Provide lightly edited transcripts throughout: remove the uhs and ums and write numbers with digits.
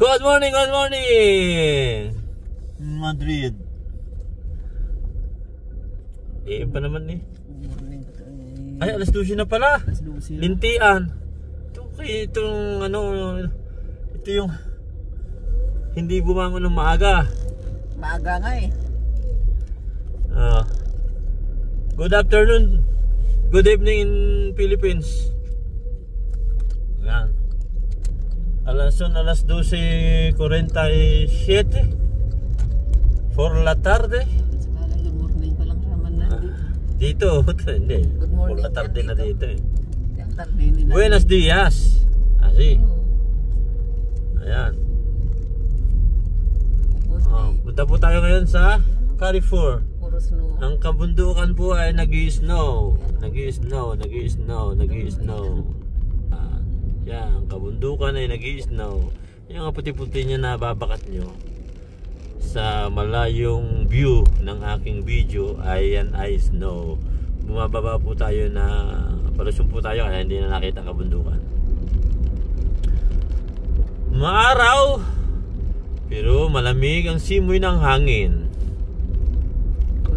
Good morning, good morning! Madrid. Pa naman eh. Ay, alas 12 na pala. Lintian. Itong ano, ito yung hindi bumangon ng maaga. Maaga nga eh. Good afternoon. Good evening in Philippines. Yan. Alas 12:47 for la tarde. Good morning pa lang naman na dito. Hindi. Good morning. For la tarde na dito eh. Yung tarde nila. Buenos dias. Asi. Ayan. Punta po tayo ngayon sa Carrefour. Puro snow. Ang kabundukan po ay nag-i-snow. Nag-i-snow. Yan, ang kabundukan ay nag-i-snow. Yung nga puti-puti niya na babakat nyo sa malayong view ng aking video ay yan ay snow. Bumababa po tayo na palusong po tayo kaya hindi na nakita kabundukan. Maaraw pero malamig ang simoy ng hangin.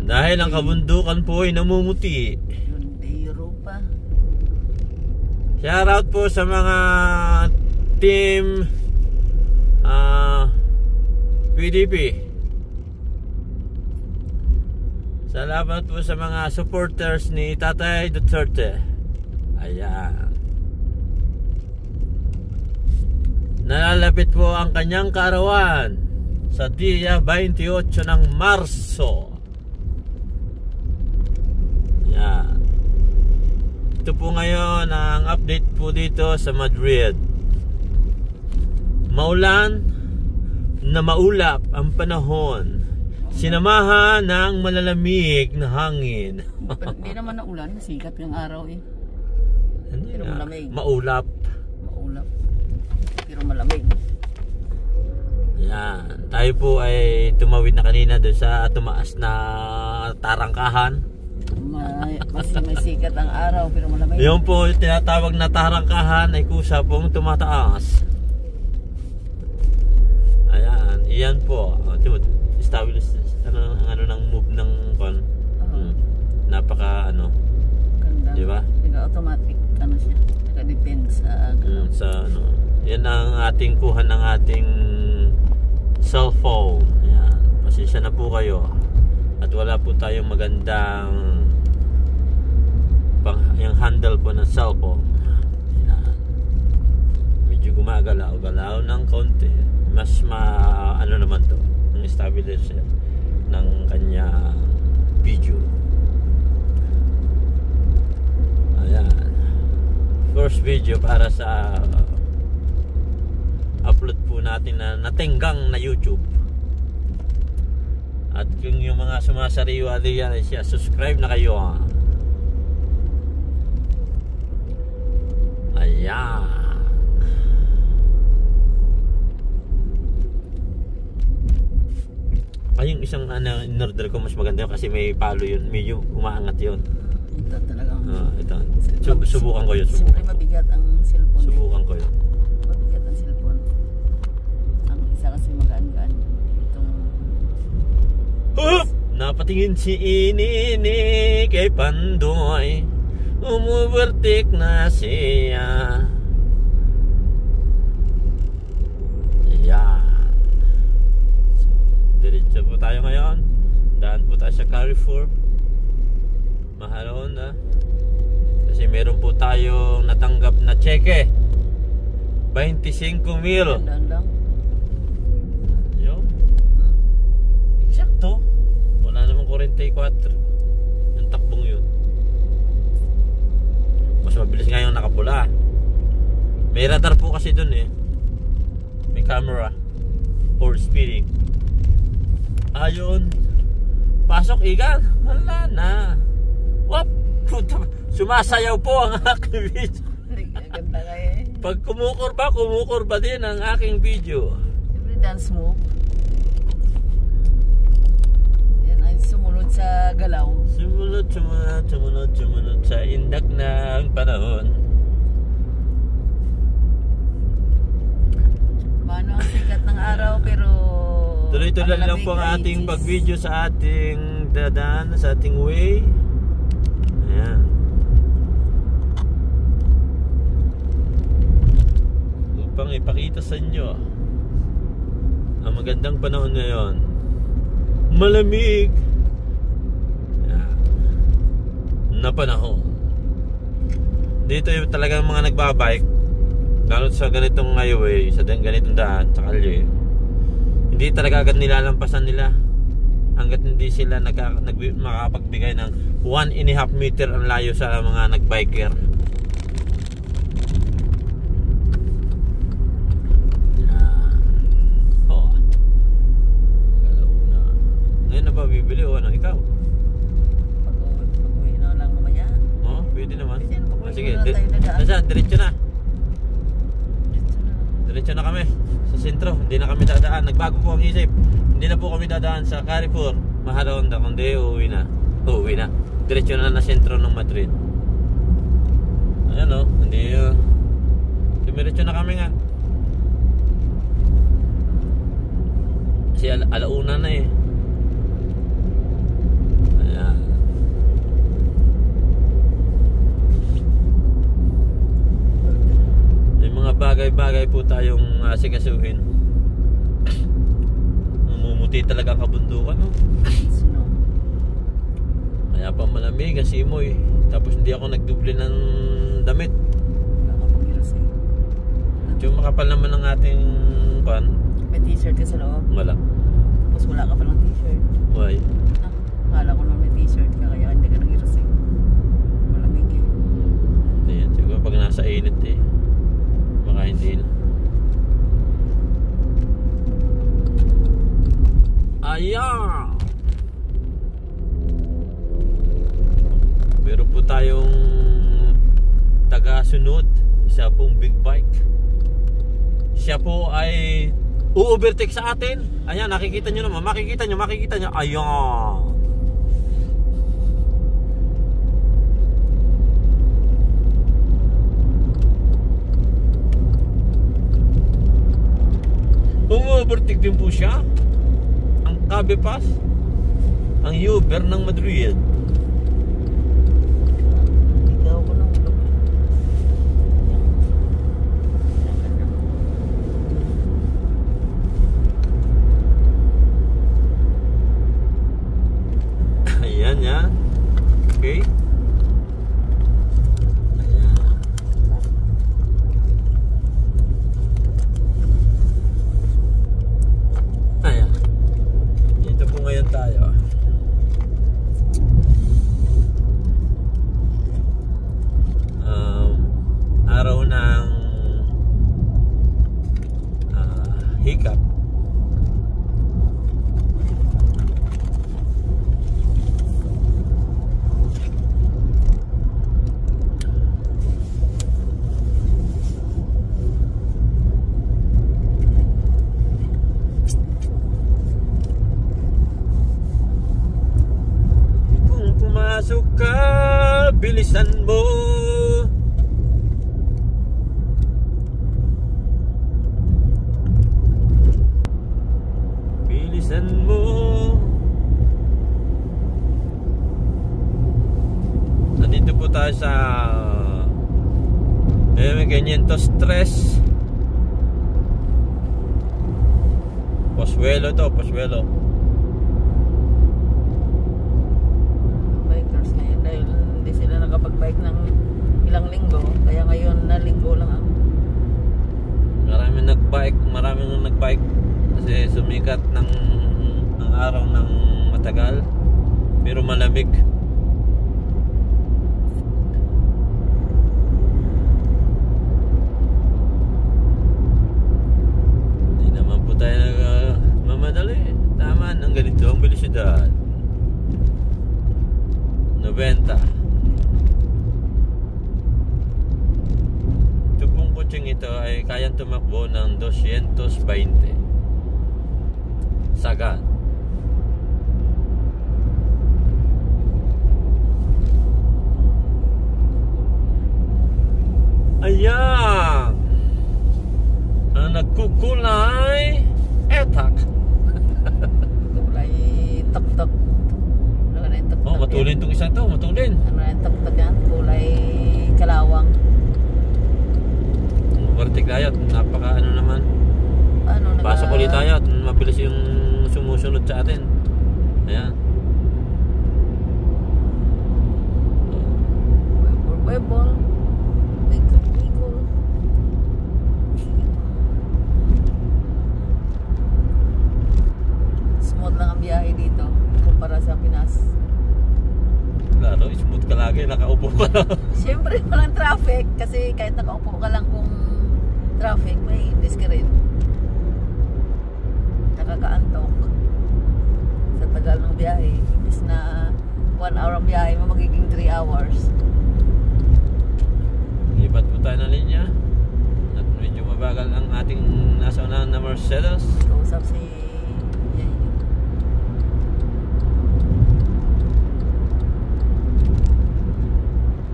Dahil ang kabundukan po ay namumuti. Shoutout po sa mga team PDP. Salamat po sa mga supporters ni Tatay Duterte. Ayan. Nalalapit po ang kanyang kaarawan sa dia 28 ng Marso. Ayan. Ito po ngayon ang update po dito sa Madrid. Maulan na maulap ang panahon. Sinamahan ng malalamig na hangin. Hindi naman na ulan, sikat yung araw eh. Pero malamig. Maulap. Maulap. Pero malamig. Yan. Tayo po ay tumawid na kanina doon sa tumaas na tarangkahan. May sikat ang araw pero malamig. Yung po tinatawag na tarangkahan ay kusa pong tumataas. Ayan, iyan po. Establish ano ng move ng kon. Napaka ano. Ganda. Di ba? Automatic ano siya. Naka-depend sa ano. Yan ang ating kuha ng ating cellphone. Ayan. Pasensya na po kayo. At wala po tayong magandang yung handle po ng cellphone. Ayan. Medyo gumagalaw-galaw ng konti. Mas ano naman to, ang stabilizer ng kanya video. Ayan. First video para sa upload po natin na natenggang na YouTube. At kung yung mga sumasariwa diyan ay siya, subscribe na kayo ha. Ayan. Ay, yung isang in-order ko mas maganda yun kasi may palo yun, medyo umaangat yun. Ito talagang ito. Subukan ko yun. Siyempre mabigat ang cellphone. Subukan ko yun. Mabigat ang cellphone. Ang isa kasi magaan-gaan. Napatingin si Inini kay Pandoy. Umubertik na siya. Ayan. So, diretso po tayo ngayon. Daan po tayo sa Carrefour. Mahalon na. Kasi meron po tayong natanggap na cheque. 25,000. Dandaan lang. Yun. Eksakto. Wala namang 44. Yung takbong yun. Mas mabilis nga yung nakapula. May radar po kasi dun eh. May camera for speeding. Ayun. Pasok ikan. Wala na. Wap! Sumasayaw po ang aking video. Ganda nga eh. Pag kumukurba din ang aking video. Siyempre dance move. Yan ay sumunod sa galaw. Sumunod sa indak ng panahon. Paano ang sikat tuloy-tuloy lang po ang ating pag-video sa ating dadaan, sa ating way. Ayan. Upang ipakita sa inyo ang magandang panahon ngayon. Malamig na panahon. Dito yung talagang mga nagbabike, lalo sa ganitong highway, sa ganitong daan, sa kalye, hindi talaga agad nilalampasan nila hanggat hindi sila makapagbigay ng 1.5 meter ang layo sa mga nagbiker. Ngayon na ba bibili o ano? Ikaw? Pag-uwi na lang mamaya. Pwede naman. Sige, Nasaan? diretso na. Diretso na kami sa sentro. Hindi na kami dadaan. Nagbago po ang isip. Hindi na po kami dadaan sa Carrefour, Maharonda, kundi uuwi na. Diretso na sentro ng Madrid. Ayan o. Hindi diretso na kami nga. Kasi alauna na eh. Bagay-bagay po tayong asikasuhin. Mamumuti talaga ang kabundukan, no? Kaya pa malamig ang simoy. Tapos hindi ako nagduble ng damit. Yung makapal naman ang ating pan. May t-shirt ka sa loob? Wala. Tapos wala ka pa ng t-shirt? Why? Akala ko na may t-shirt ka kaya hindi ka nag-irasing. Malamig eh. Hindi yan. Siguro pag nasa init eh. Baka hindi na. Ayan! Meron po tayong taga-sunod. Isa pong big bike. Siya po ay u-overtake sa atin. Ayan, nakikita nyo naman. Makikita nyo. Ayan! Umu-overtake din po siya. Ang Cabifas, ang Uber ng Madrid. Ikaw ko ng vlog. Ayan yan. Okay. Ngayon tayo araw ng hikap. Pumasok ka, bilisan mo. Bilisan mo. Nandito po tayo sa may ganyan to stress. Pozuelo to, Pozuelo. Nakapag-bike ng ilang linggo, kaya ngayon na linggo lang ang maraming nagbike kasi sumikat ng ang araw ng matagal pero malamig. Hindi naman po tayo mamadali. Tama ang ganito ang bilisidad. 90. Ito ay kayang tumakbo ng 220 sagad. Ayan ang nagkukulay etak. Matulin tong isang to, matulin. Ano yan, tagtag yan, kulay kalawang. Overtake tayo at napaka ano naman. Ano, Pasok ulit tayo at mabilis yung sumusunod sa atin. Ayan. Webol. Wiggle. Smooth lang ang biyahe dito kumpara sa Pinas. Claro, smooth ka lagi, nakaupo ka lang. Siyempre walang traffic kasi kahit nakaupo ka lang kung traffic may disk rin. Nakakaantok sa tagal ng biyahe. Imbis na 1 hour ang biyahe mo magiging 3 hours. Lipat po tayo ng linya at medyo mabagal ang ating nasa unahan na Mercedes. Kausap si Jay.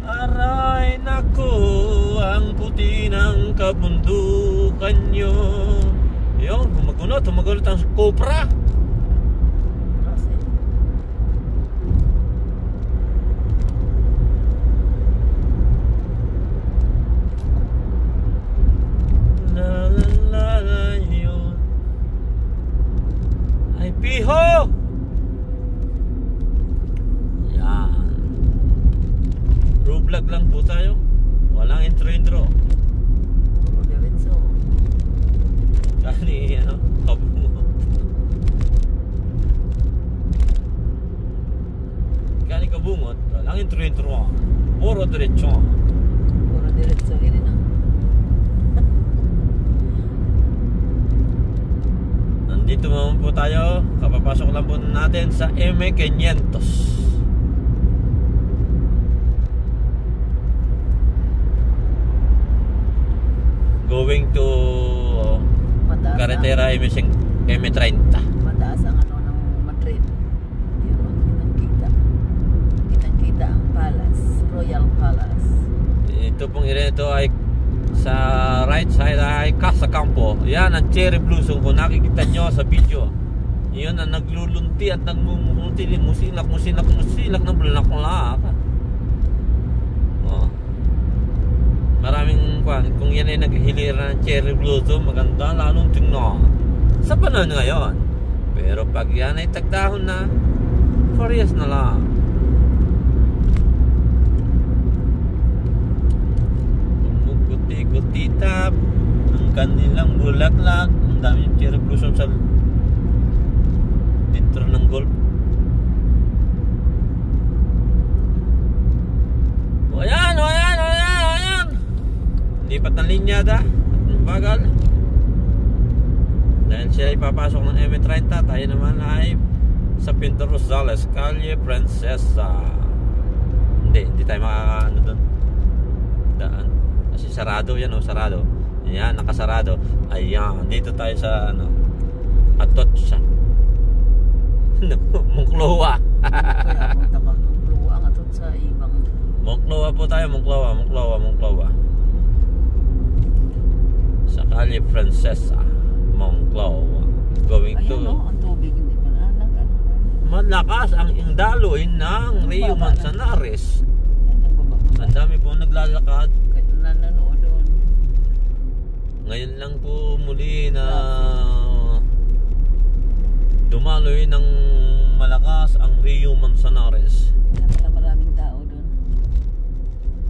Aray naku, ang puti ng kabundukan nyo. Yun, humagunot ang Cobra. Kasi La la la la yun. Ay piho. Yan. True vlog lang po tayo. Walang intro. puro diretso. Kani ano, kabungot. Kani kabungot, walang intro. Puro diretso. Puro diretso rin na. Nandito naman po tayo. Kapapasok lang po natin sa M500. Going to Mataas Carretera M30. Mataas ang ano ng Madrid. Yun, kitang-kita ang palace, Royal Palace. Ito pong area ito ay sa right side ay Casa Campo. Yan ang cherry blossom kung nakikita nyo sa video. Yun ang naglulunti at nagmumulti, musilak ng bulaklak. Oh. Maraming kung yan ay naghihilira ng cherry blossom, maganda lalong tingnan sa panahon ngayon. Pero pag yan ay tagdahon na, 4 years na lang. Kuti-kutitap ang kanilang bulaklak. Ang daming cherry blossom sa dentro ng golf. O ayan. Lipat ng linya da. Bagal. Dahil siya ay papasok ng M30, tayo naman ay sa Pinto Rosales, Calle Princesa. Hindi tayo makakaano doon. Daan. Kasi sarado yan, sarado. Ayan, nakasarado. Ayan, dito tayo sa Atocha. Monclova. Kaya punta ka, Monclova ang atot sa ibang. Monclova po tayo, Monclova. Sa Calle Princesa, Monclova. Going Ayan, to... ang tubig hindi pa na. Malakas ang daloy ng Rio Manzanares. Nagbaba. Ang dami po naglalakad. Kahit nanonood doon. Ngayon lang po muli na dumaloy ng malakas ang Rio Manzanares. Kaya pala maraming tao doon.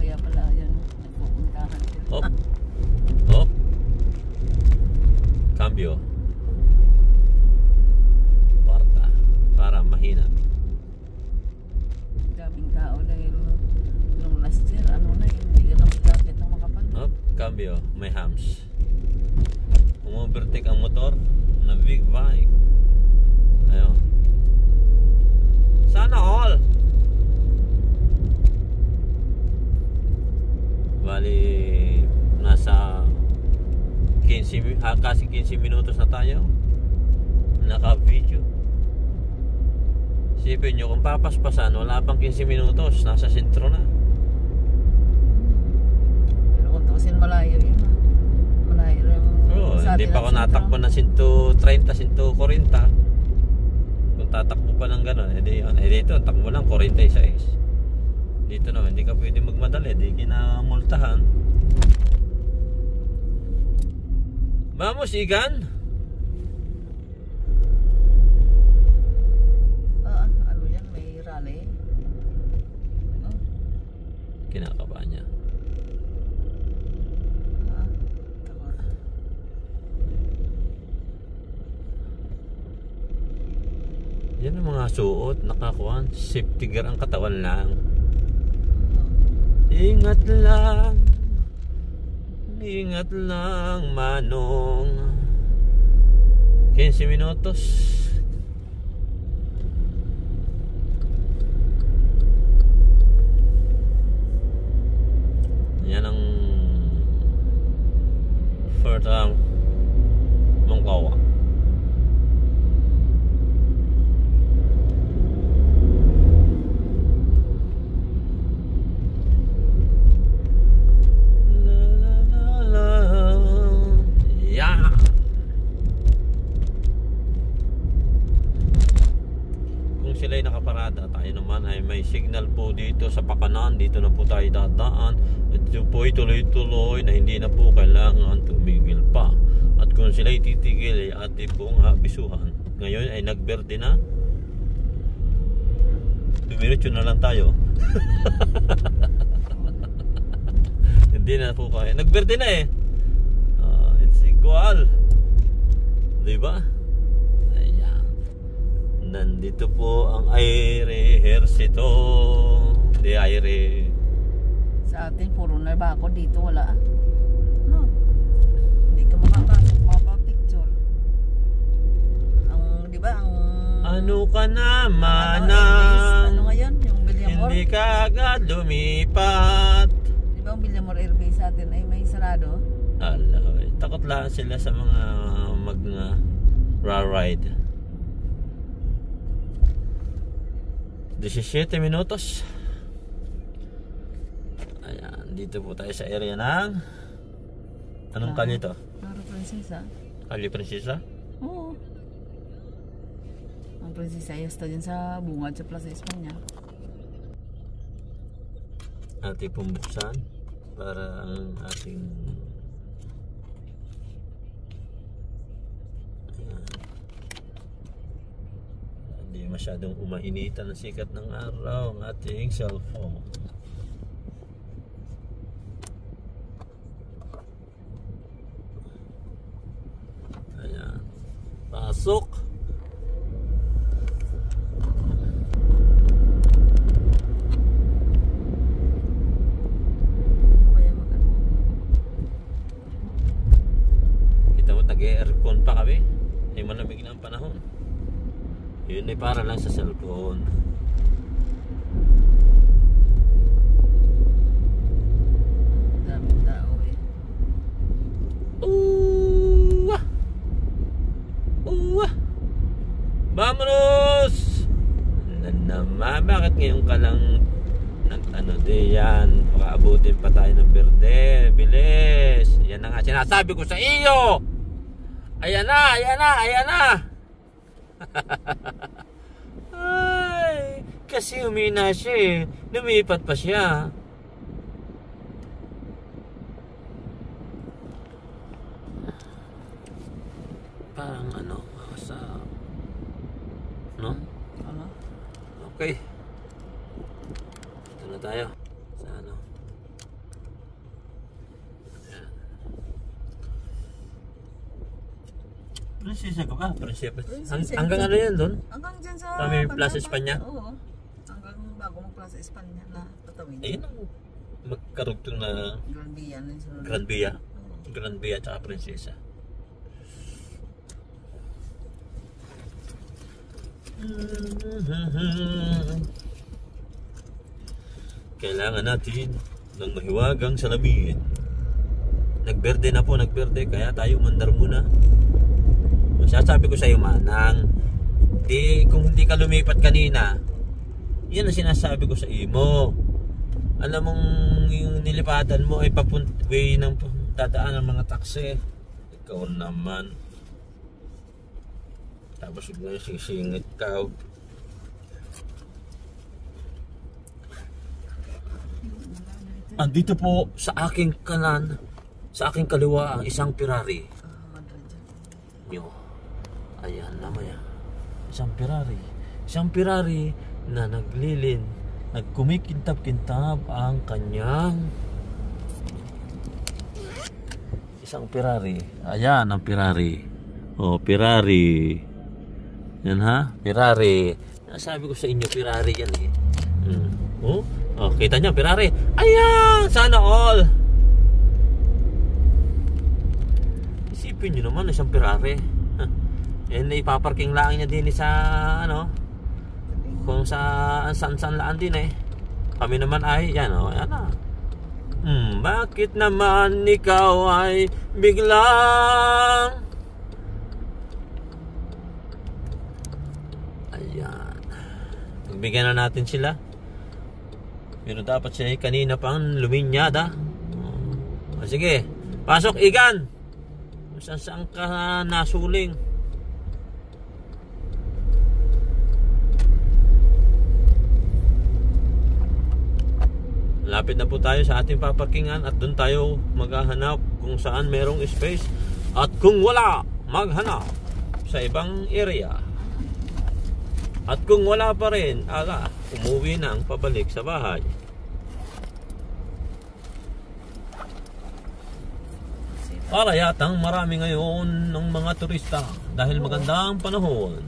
Kaya pala yan, nagpupuntahan sila. Hop. Cambio. Parta. Para mahina. Daming tao dahil nung last year, hindi ka na magkakit ng makapal. Hop. Cambio. May hams. Umovertake ang motor na big bike. Ayun. Sana all. Bali nasa 15 minutos na tayo naka-video. Isipin nyo kung papaspasan, wala pang 15 minutos, nasa sentro na. Pero kung tuusin malayo yun. Malayo rin. Hindi pa ako natakbo ng 130, 140. Kung tatakbo pa ng gano'n, edi dito, takbo lang, 46. Dito naman, hindi ka pwede magmadali, di kinamultahan. Vamos, Igan! Ano yan? May rally? Kinakabahan niya. Takot. Yan ang mga suot, nakakuhan, safety gear ang katawan lang. Ingat lang, manong. 15 minutos. Yan ang Furtang Mongkawa. Sila'y nakaparada, tayo naman ay may signal po dito sa pakanan, dito na po tayo dadaan. At ito po ay tuloy-tuloy na hindi na po kailangan tumigil pa. At kung sila'y titigil ay ate pong abisuhan. Ngayon ay nagberde na. 2 minutes na lang tayo. Hindi na po kaya, nagberde na eh. It's equal, diba? Nandito po ang Aire Ejercito. Hindi Aire. Sa atin, puro na ba ako dito? Wala. No. Hindi ka makapasok, mapapicture. Ang, di ba, ang... Ano ka naman ano ngayon? Yung William Moore? hindi ka agad lumipat. Di ba ang William Moore Airbase sa atin ay may sarado? Alay, takot lang sila sa mga mag-ride. 17 minutos. Ayan, dito po tayo sa area ng anong kalye to? Claro Princesa. Kalye Princesa? Oo. Ang Princesa Yasta dyan sa bungad sa Plaza Espanya. Ating pong buksan para ang ating hindi masyadong umainitan ng sikat ng araw ang ating cellphone. Ayan, pasok. Kita mo, tag-aircon pa kami, ay malamig na ang panahon. Yun ay para lang sa cellphone. Daming tao eh. Vamonos! Naman, bakit ngayon ka lang nag-ano diyan? Baka abutin pa tayo ng berde. Bilis! Yan na nga sinasabi ko sa iyo! Ayan na! Ay, kasi humina siya eh. Lumipat pa siya. Parang ano, sa... No? Ano? Okay. Ito na tayo. Sa ano? Ayan. Prinsesa ka ba? Prinsesa. Hanggang ano yan doon? Hanggang dyan sa... Sa may Plaza Espanya? Oo. Hanggang bago mag-Plaza Espanya na patawin. Ayun ang magkarugtong na Grand Via na yung sunod. Grand Via. Grand Via at saka Prinsesa. Kailangan natin ng mahiwagang salamin. Nagberde na po, nagberde. Kaya tayo mandar muna. Masasabi ko sa iyo, Manang, kung hindi ka lumipat kanina, yan ang sinasabi ko sa imo. Alam mong yung nilipatan mo ay way ng dadaan ng mga taxi. Ikaw naman. Tapos ngayon sisingit ka. Andito po sa aking kanan, sa aking kaliwa ang isang Ferrari. Yo. Ayan naman yan. Isang Ferrari na naglilin, nagkumikintab-kintab ang kanyang isang Ferrari. Ayan ang Ferrari. Oh, Ferrari. Yan ha, Ferrari. Sabi ko sa inyo, Ferrari yan eh. Oh, kita niyo, Ferrari. Ayan, sana all. Isipin niyo naman, isang Ferrari. Ipaparking lang niya din sa ano, kung saan laan din eh. Kami naman ay yan yan na. Bakit naman ikaw ay biglang, ayan, nagbigyan na natin sila, pero dapat siya kanina pang luminyada. Sige, pasok Igan. Saan ka nasuling? Lapit na po tayo sa ating paparkingan at doon tayo maghahanap kung saan merong space, at kung wala, maghanap sa ibang area, at kung wala pa rin, umuwi na ang pabalik sa bahay. Para yatang marami ngayon ng mga turista dahil magandang panahon.